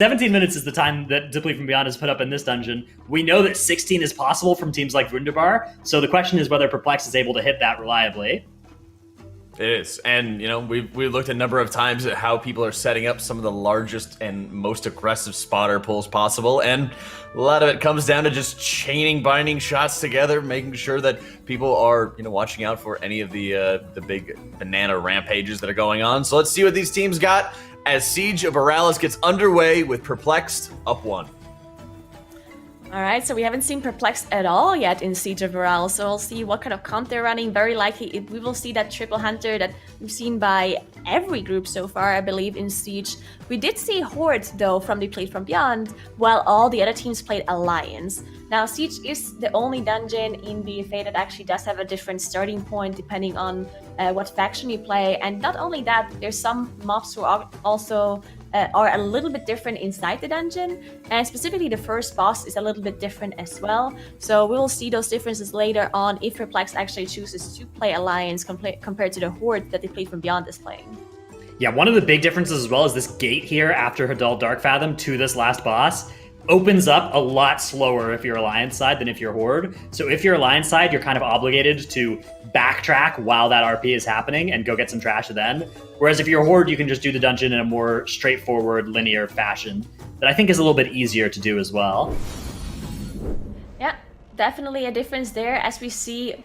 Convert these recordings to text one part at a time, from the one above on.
17 minutes is the time that Deplete from Beyond has put up in this dungeon. We know that 16 is possible from teams like Wunderbar, so the question is whether Perplex is able to hit that reliably. It is, and we've looked a number of times at how people are setting up some of the largest and most aggressive spotter pulls possible, and a lot of it comes down to just chaining, binding shots together, making sure that people are watching out for any of the big banana rampages that are going on. So let's see what these teams got as Siege of Boralus gets underway with Perplexed up 1. Alright, so we haven't seen Perplexed at all yet in Siege of Boralus, so we'll see what kind of comp they're running. Very likely we will see that triple hunter that we've seen by every group so far, I believe, in Siege. We did see Horde, though, from Deplete from Beyond, while all the other teams played Alliance. Now, Siege is the only dungeon in BFA that actually does have a different starting point depending on what faction you play, and not only that, there's some mobs who are also are a little bit different inside the dungeon, and specifically the first boss is a little bit different as well. So we will see those differences later on if Perplex actually chooses to play Alliance compared to the Horde that Deplete from Beyond is playing. Yeah, one of the big differences as well is this gate here after Hadal Dark Fathom to this last boss opens up a lot slower if you're Alliance side than if you're Horde. So if you're Alliance side, you're kind of obligated to backtrack while that RP is happening and go get some trash then. Whereas if you're Horde, you can just do the dungeon in a more straightforward, linear fashion that I think is a little bit easier to do as well. Yeah, definitely a difference there as we see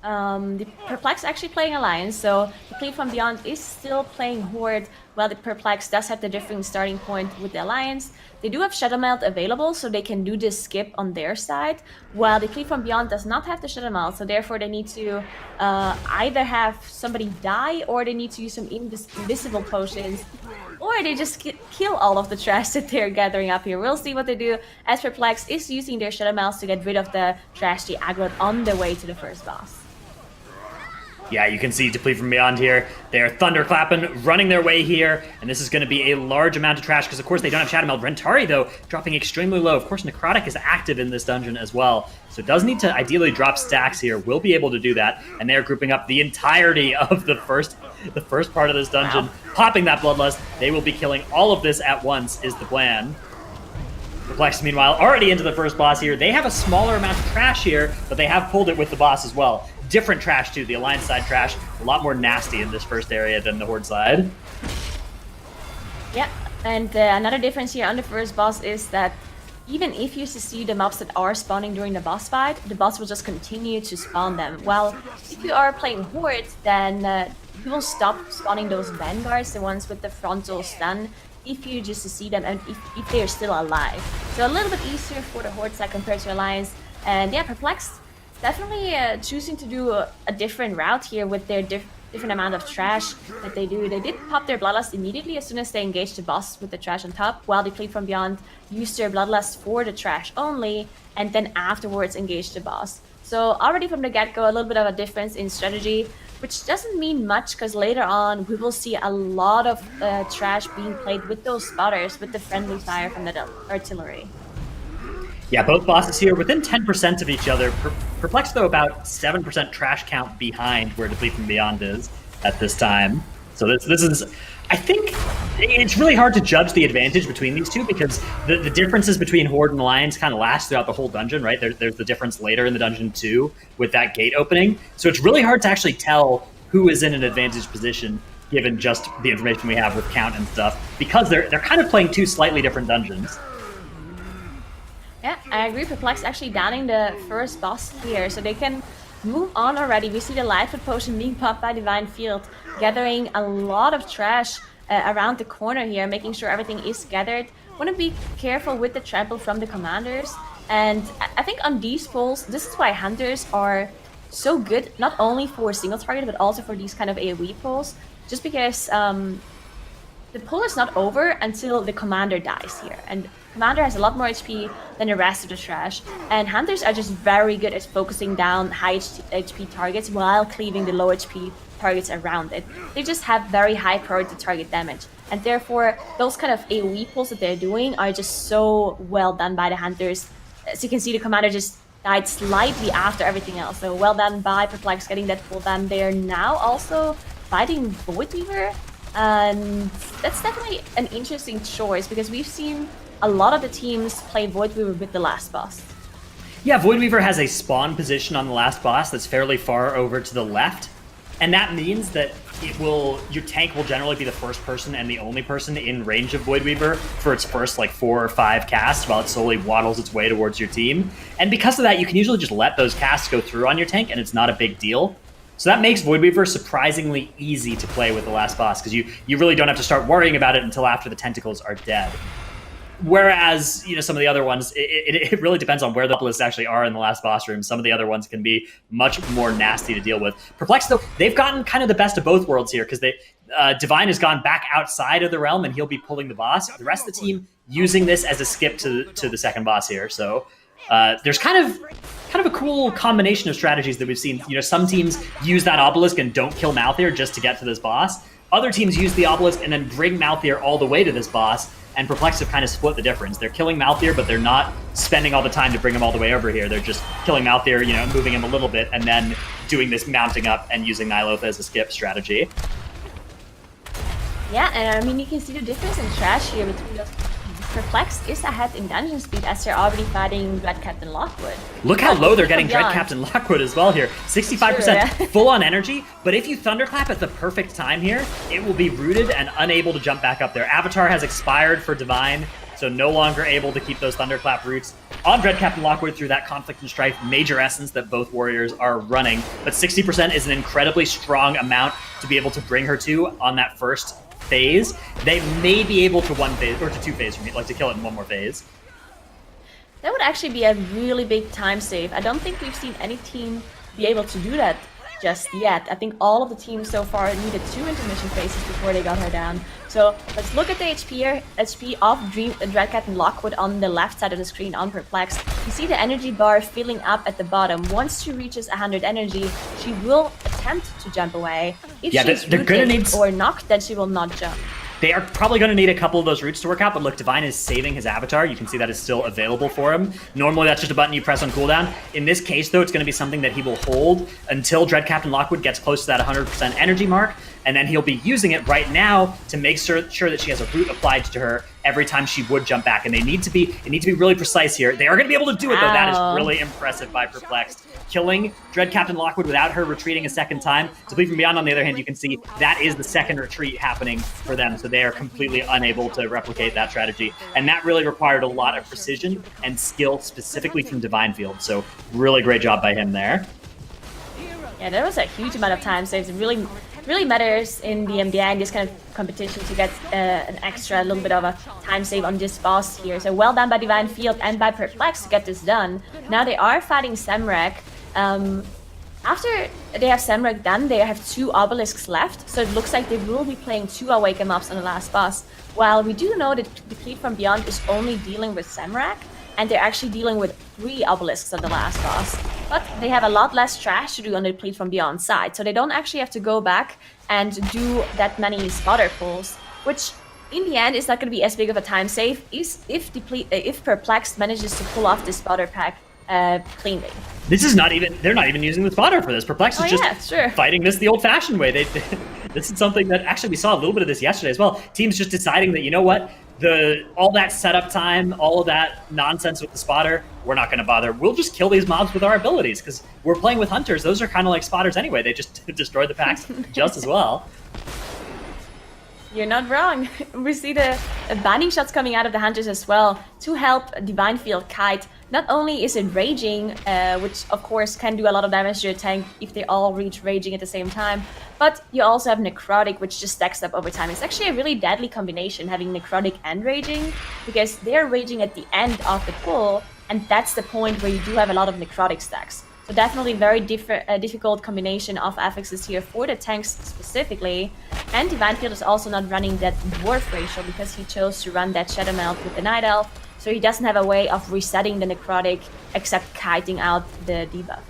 the Perplex actually playing Alliance, so Deplete from Beyond is still playing Horde, while the Perplex does have the different starting point with the Alliance. They do have Shadow Melt available, so they can do this skip on their side, while Deplete from Beyond does not have the Shadow Melt, so therefore they need to either have somebody die, or they need to use some invisible potions, or they just kill all of the trash that they're gathering up here. We'll see what they do, as Perplex is using their Shadow Melts to get rid of the trash they aggroed on the way to the first boss. Yeah, you can see Deplete from Beyond here. They're thunderclapping, running their way here, and this is going to be a large amount of trash because, of course, they don't have Shadow Meld. Rentari, though, dropping extremely low. Of course, Necrotic is active in this dungeon as well, so it does need to ideally drop stacks here. We'll be able to do that, and they're grouping up the entirety of the first part of this dungeon, wow. Popping that Bloodlust. They will be killing all of this at once is the plan. Perplex, meanwhile, already into the first boss here. They have a smaller amount of trash here, but they have pulled it with the boss as well. Different trash, too. The Alliance side trash, a lot more nasty in this first area than the Horde side. Yeah, and another difference here on the first boss is that even if you see the mobs that are spawning during the boss fight, the boss will just continue to spawn them. While if you are playing Horde, then you will stop spawning those vanguards, the ones with the frontal stun, if you just see them and if they're still alive. So a little bit easier for the Horde side compared to Alliance. And yeah, Perplexed definitely choosing to do a different route here with their different amount of trash that they do. They did pop their Bloodlust immediately as soon as they engaged the boss with the trash on top, while Deplete from Beyond used their Bloodlust for the trash only, and then afterwards engaged the boss. So already from the get-go, a little bit of a difference in strategy, which doesn't mean much because later on we will see a lot of trash being played with those spotters with the friendly fire from the artillery. Yeah, both bosses here within 10% of each other. Perplexed, though, about 7% trash count behind where Deplete from Beyond is at this time. So this is, I think, it's really hard to judge the advantage between these two because the differences between Horde and Alliance kind of last throughout the whole dungeon, right? There's the difference later in the dungeon, too, with that gate opening. So it's really hard to actually tell who is in an advantaged position given just the information we have with count and stuff, because they're kind of playing two slightly different dungeons. Yeah, I agree. Perplex actually downing the first boss here, so they can move on already. We see the Lightfoot potion being popped by Divine Field, gathering a lot of trash around the corner here, making sure everything is gathered. Want to be careful with the trample from the commanders, and I think on these pulls, this is why Hunters are so good, not only for single target, but also for these kind of AoE pulls, just because the pull is not over until the commander dies here, and Commander has a lot more HP than the rest of the trash, and Hunters are just very good at focusing down high HP targets while cleaving the low HP targets around it. They just have very high priority target damage, and therefore those kind of AoE pulls that they're doing are just so well done by the Hunters. As you can see, the Commander just died slightly after everything else, so well done by Perplex getting that pull done. They're now also fighting Voidweaver. And that's definitely an interesting choice because we've seen a lot of the teams play Void Weaver with the last boss. Yeah, Void Weaver has a spawn position on the last boss that's fairly far over to the left, and that means that your tank will generally be the first person and the only person in range of Void Weaver for its first like 4 or 5 casts while it slowly waddles its way towards your team. And because of that, you can usually just let those casts go through on your tank and it's not a big deal. So that makes Void Weaver surprisingly easy to play with the last boss, because you really don't have to start worrying about it until after the tentacles are dead. Whereas, some of the other ones, it really depends on where the obelisks actually are in the last boss room. Some of the other ones can be much more nasty to deal with. Perplex, though, they've gotten kind of the best of both worlds here, because Divine has gone back outside of the realm and he'll be pulling the boss. The rest of the team using this as a skip to the second boss here. So there's kind of a cool combination of strategies that we've seen. Some teams use that obelisk and don't kill Malthier just to get to this boss. Other teams use the obelisk and then bring Malthier all the way to this boss, and Perplex have kind of split the difference. They're killing Malthier, but they're not spending all the time to bring him all the way over here. They're just killing Malthier, moving him a little bit, and then doing this mounting up and using Nyloth as a skip strategy. Yeah, and I mean, you can see the difference in trash here between those. Perplex is ahead in dungeon speed as they're already fighting Dread Captain Lockwood. Look how low they're getting Dread Captain Lockwood as well here. 65% full on energy, but if you Thunderclap at the perfect time here, it will be rooted and unable to jump back up there. Avatar has expired for Divine, so no longer able to keep those Thunderclap roots on Dread Captain Lockwood through that Conflict and Strife major essence that both warriors are running. But 60% is an incredibly strong amount to be able to bring her to on that first phase. They may be able to 1 phase or to 2 phase, to kill it in 1 more phase. That would actually be a really big time save. I don't think we've seen any team be able to do that just yet. I think all of the teams so far needed 2 intermission phases before they got her down. So let's look at the HP of Dread Captain Lockwood on the left side of the screen on Perplex. You see the energy bar filling up at the bottom. Once she reaches 100 energy, she will attempt to jump away. If she's they're gonna need or knocked, then she will not jump. They are probably going to need a couple of those roots to work out, but look, Divine is saving his avatar. You can see that is still available for him. Normally, that's just a button you press on cooldown. In this case, though, it's going to be something that he will hold until Dread Captain Lockwood gets close to that 100% energy mark, and then he'll be using it right now to make sure that she has a root applied to her every time she would jump back. And it needs to be really precise here. They are going to be able to do it, though. That is really impressive by Perplexed. Killing Dread Captain Lockwood without her retreating a second time. Deplete from Beyond, on the other hand, you can see that is the second retreat happening for them, so they are completely unable to replicate that strategy. And that really required a lot of precision and skill specifically from Divine Field, so really great job by him there. Yeah, there was a huge amount of time saves. It really matters in the MDI in this kind of competition to get an extra little bit of a time save on this boss here. So well done by Divine Field and by Perplex to get this done. Now they are fighting Samrak. After they have Samrak done, they have 2 obelisks left, so it looks like they will be playing 2 Awaken mobs on the last boss. While we do know that Deplete from Beyond is only dealing with Samrak, and they're actually dealing with 3 obelisks on the last boss. But they have a lot less trash to do on the Deplete from Beyond side, so they don't actually have to go back and do that many spotter pulls, which in the end is not going to be as big of a time save if Perplexed manages to pull off this spotter pack cleanly. This is they're not even using the spotter for this. Perplex is just fighting this the old-fashioned way. This is something that actually we saw a little bit of this yesterday as well. Teams just deciding that, you know what, all that setup time, all of that nonsense with the spotter, we're not going to bother. We'll just kill these mobs with our abilities, because we're playing with hunters. Those are kind of like spotters anyway. They just destroy the packs just as well. You're not wrong. We see the binding shots coming out of the hunters as well to help Divine Field kite. Not only is it raging, which of course can do a lot of damage to your tank if they all reach raging at the same time, but you also have Necrotic, which just stacks up over time. It's actually a really deadly combination, having Necrotic and raging, because they're raging at the end of the pull, and that's the point where you do have a lot of Necrotic stacks. So definitely very difficult combination of affixes here for the tanks specifically. And Divine Field is also not running that Dwarf ratio because he chose to run that Shadow Melt with the Night Elf. So he doesn't have a way of resetting the Necrotic except kiting out the debuff.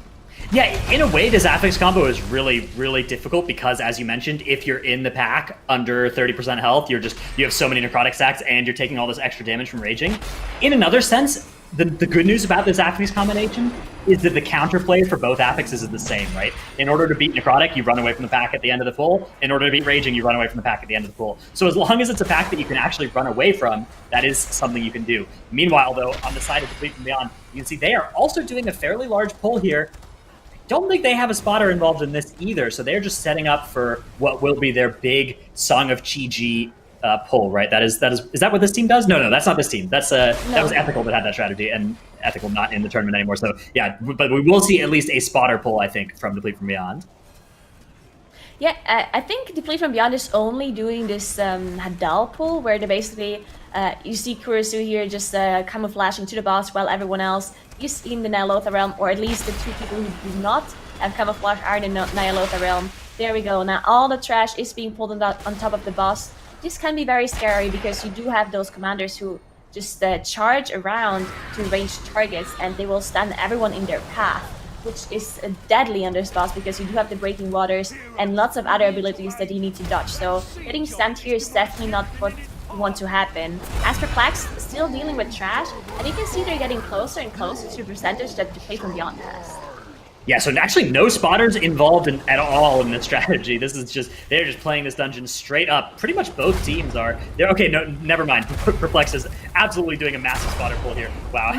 Yeah, in a way, this affix combo is really, really difficult because, as you mentioned, if you're in the pack under 30% health, you have so many necrotic stacks and you're taking all this extra damage from raging. In another sense, the good news about this Affix combination is that the counterplay for both Affixes is the same, right? In order to beat Necrotic, you run away from the pack at the end of the pull. In order to beat Raging, you run away from the pack at the end of the pull. So as long as it's a pack that you can actually run away from, that is something you can do. Meanwhile, though, on the side of Deplete from Beyond, you can see they are also doing a fairly large pull here. Don't think they have a spotter involved in this either, so they're just setting up for what will be their big Song of Chi-Ji pull, right? Is that what this team does? No, that's not this team. That was Ethical that had that strategy, and Ethical not in the tournament anymore. So yeah, but we will see at least a spotter pull, I think, from Deplete from Beyond. Yeah, I think Deplete from Beyond is only doing this Hadal pull, where they basically, you see Kurisu here just camouflaging to the boss while everyone else is in the Nyalotha realm, or at least the two people who do not have camouflage are in the Nyalotha realm. There we go. Now all the trash is being pulled on top of the boss. This can be very scary because you do have those commanders who just charge around to ranged targets, and they will stand everyone in their path, which is deadly on this boss because you do have the Breaking Waters and lots of other abilities that you need to dodge. So getting stunned here is definitely not what you want to happen. As Perplexed, still dealing with trash, and you can see they're getting closer and closer to the percentage that Deplete from Beyond has. Yeah, so actually no spotters involved at all in this strategy. This is just, they're just playing this dungeon straight up. Pretty much both teams are. Okay, no, never mind. Perplex is absolutely doing a massive spotter pull here. Wow,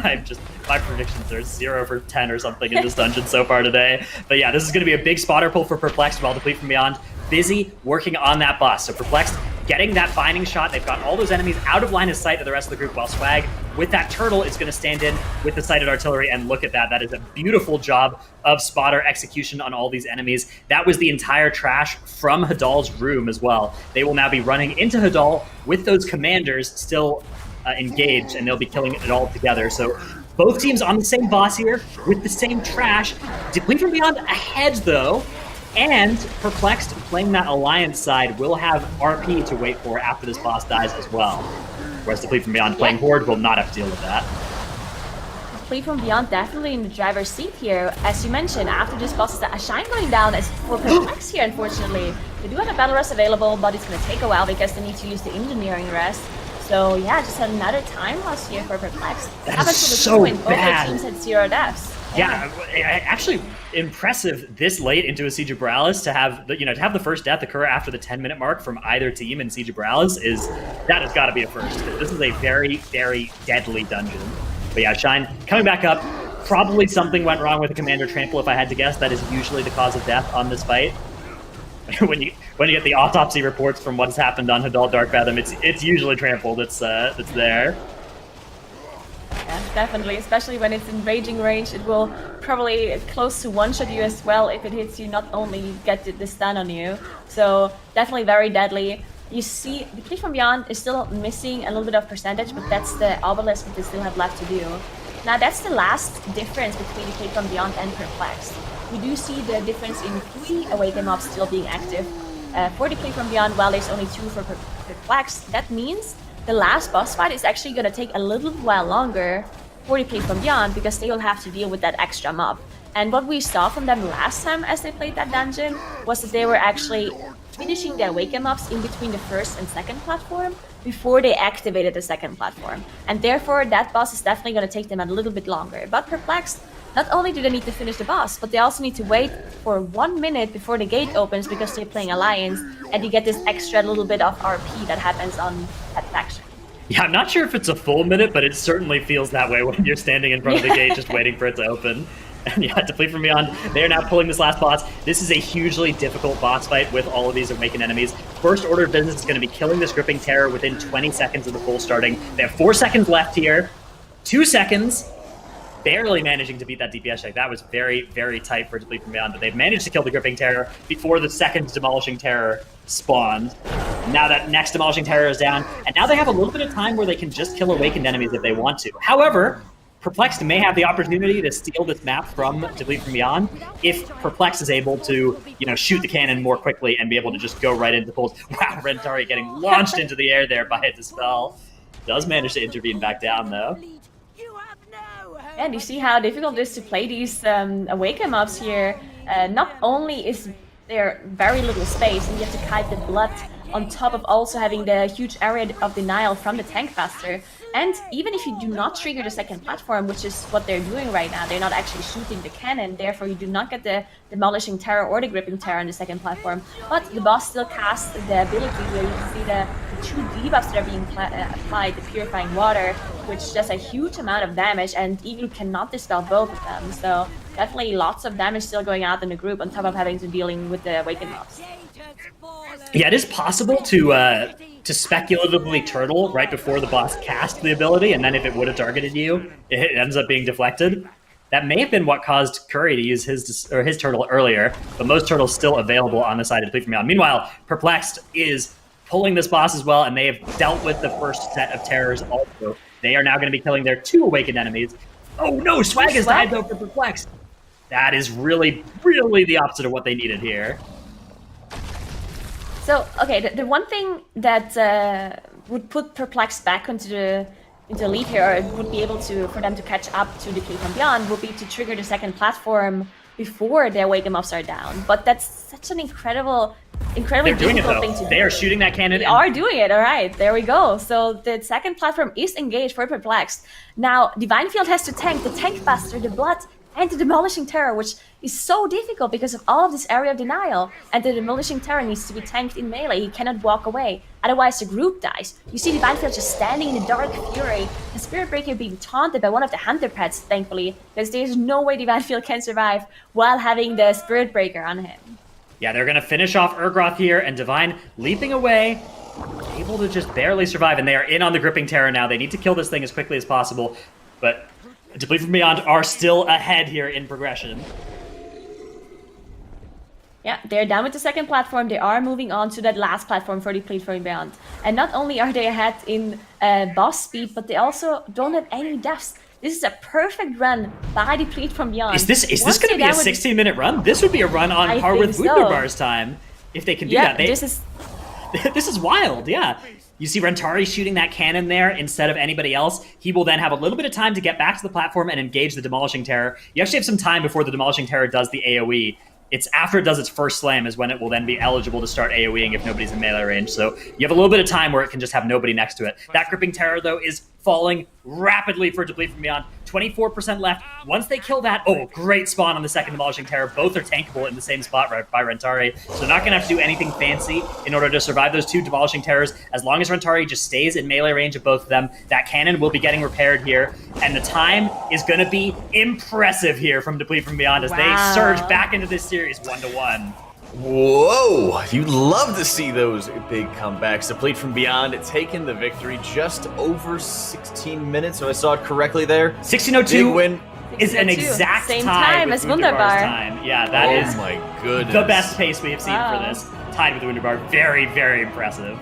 my predictions are 0 for 10 or something in this dungeon so far today. But yeah, this is going to be a big spotter pull for Perplexed while Deplete from Beyond busy working on that boss. So Perplexed getting that binding shot. They've got all those enemies out of line of sight of the rest of the group, while Swag with that turtle is going to stand in with the sighted artillery, and look at that. That is a beautiful job of spotter execution on all these enemies. That was the entire trash from Hadal's room as well. They will now be running into Hadal with those commanders still engaged, and they'll be killing it all together. So both teams on the same boss here with the same trash. Deplete from Beyond ahead though, and Perplexed playing that Alliance side will have RP to wait for after this boss dies as well. Whereas Deplete from Beyond playing Horde will not have to deal with that. Deplete from Beyond definitely in the driver's seat here. As you mentioned, after this boss is a Shine going down as for Perplexed here, unfortunately. They do have a Battle Rest available, but it's going to take a while because they need to use the Engineering Rest. So yeah, just another time loss here for Perplexed. That is so bad. Both teams had 0 deaths. Yeah, actually impressive this late into a Siege of Boralus to have the first death occur after the 10-minute mark from either team in Siege of Boralus that has got to be a first. This is a very, very deadly dungeon. But yeah, Shine coming back up. Probably something went wrong with the Commander Trample, if I had to guess. That is usually the cause of death on this fight. when you get the autopsy reports from what has happened on Hadal Darkfathom, it's usually Trample that's there. Yeah, definitely, especially when it's in raging range, it will probably close to one-shot you as well. If it hits you, not only get the stun on you. So definitely very deadly. You see, Deplete from Beyond is still missing a little bit of percentage, but that's the obelisk that they still have left to do. Now that's the last difference between Deplete from Beyond and Perplexed. We do see the difference in 3 Awaken mobs still being active. For Deplete from Beyond, while there's only 2 for Perplexed, that means the last boss fight is actually going to take a little while longer for Deplete from Beyond because they will have to deal with that extra mob. And what we saw from them last time as they played that dungeon was that they were actually finishing their Awaken mobs in between the first and second platform before they activated the second platform. And therefore, that boss is definitely going to take them a little bit longer. But Perplexed, not only do they need to finish the boss, but they also need to wait for 1 minute before the gate opens because they're playing Alliance, and you get this extra little bit of RP that happens on that faction. Yeah, I'm not sure if it's a full minute, but it certainly feels that way when you're standing in front of the gate just waiting for it to open. And yeah, Deplete from Beyond, they are now pulling this last boss. This is a hugely difficult boss fight with all of these Awakened enemies. First order of business is going to be killing this Gripping Terror within 20 seconds of the full starting. They have 4 seconds left here. 2 seconds. Barely managing to beat that DPS check. That was very, very tight for Deplete from Beyond, but they've managed to kill the Gripping Terror before the second Demolishing Terror spawned. Now that next Demolishing Terror is down, and now they have a little bit of time where they can just kill Awakened enemies if they want to. However, Perplexed may have the opportunity to steal this map from Deplete from Beyond if Perplexed is able to, shoot the cannon more quickly and be able to just go right into pulls. Wow, Rentari getting launched into the air there by a Dispel. Does manage to intervene back down, though. And you see how difficult it is to play these Awaken mobs here. Not only is there very little space, and you have to kite the blood on top of also having the huge area of denial from the Tankmaster. And even if you do not trigger the second platform, which is what they're doing right now, they're not actually shooting the cannon, therefore you do not get the Demolishing Terror or the Gripping Terror on the second platform. But the boss still casts the ability where you can see the 2 debuffs that are being applied, the Purifying Water, which does a huge amount of damage, and Eagle cannot dispel both of them. So definitely lots of damage still going out in the group on top of having to dealing with the Awakened mobs. Yeah, it is possible to speculatively turtle right before the boss casts the ability, and then if it would have targeted you, it ends up being deflected. That may have been what caused Curry to use his turtle earlier, but most turtles still available on the side of Deplete from Beyond. Meanwhile, Perplexed is pulling this boss as well, and they have dealt with the first set of terrors also. They are now going to be killing their 2 awakened enemies. Oh no, Swag has died though for Perplexed. That is really, really the opposite of what they needed here. So, okay, the one thing that would put Perplexed back into the lead here, or would be able for them to catch up to Deplete from Beyond, would be to trigger the second platform before the Awakened mobs are down. But that's such an incredibly difficult thing to do. They are shooting that cannon. They are doing it, all right, there we go. So the second platform is engaged for Perplexed. Now, Divine Field has to tank the Tank Buster, the Blood, and the Demolishing Terror, which is so difficult because of all of this area of denial. And the Demolishing Terror needs to be tanked in melee. He cannot walk away, otherwise the group dies. You see Divine Field just standing in the Dark Fury, the Spirit Breaker being taunted by one of the Hunter Pets, thankfully, because there's no way Divine Field can survive while having the Spirit Breaker on him. Yeah, they're going to finish off Urgroth here, and Divine leaping away, able to just barely survive, and they are in on the Gripping Terror now. They need to kill this thing as quickly as possible, but Deplete from Beyond are still ahead here in progression. Yeah, they're done with the second platform. They are moving on to that last platform for Deplete from Beyond. And not only are they ahead in boss speed, but they also don't have any deaths. This is a perfect run by Deplete from Beyond. Is this going to be a 16-minute run? This would be a run on par with Wunderbar's time, if they can do that. This is this is wild, yeah. You see Rentari shooting that cannon there instead of anybody else. He will then have a little bit of time to get back to the platform and engage the Demolishing Terror. You actually have some time before the Demolishing Terror does the AoE. It's after it does its first slam is when it will then be eligible to start AoEing if nobody's in melee range. So you have a little bit of time where it can just have nobody next to it. That Gripping Terror, though, is falling rapidly for Deplete from Beyond. 24% left. Once they kill that, oh, great spawn on the second Demolishing Terror. Both are tankable in the same spot by Rentari. So they're not going to have to do anything fancy in order to survive those 2 Demolishing Terrors. As long as Rentari just stays in melee range of both of them, that cannon will be getting repaired here. And the time is going to be impressive here from Deplete from Beyond as they surge back into this series 1-1. Whoa! You love to see those big comebacks. Deplete from Beyond taking the victory just over 16 minutes, if I saw it correctly there. 16:02 big win. Is an exact Same tie time with as Wunderbar's Wunderbar. time. Yeah, that is my goodness. the best pace we have seen for this. Tied with Wunderbar. Very, very impressive.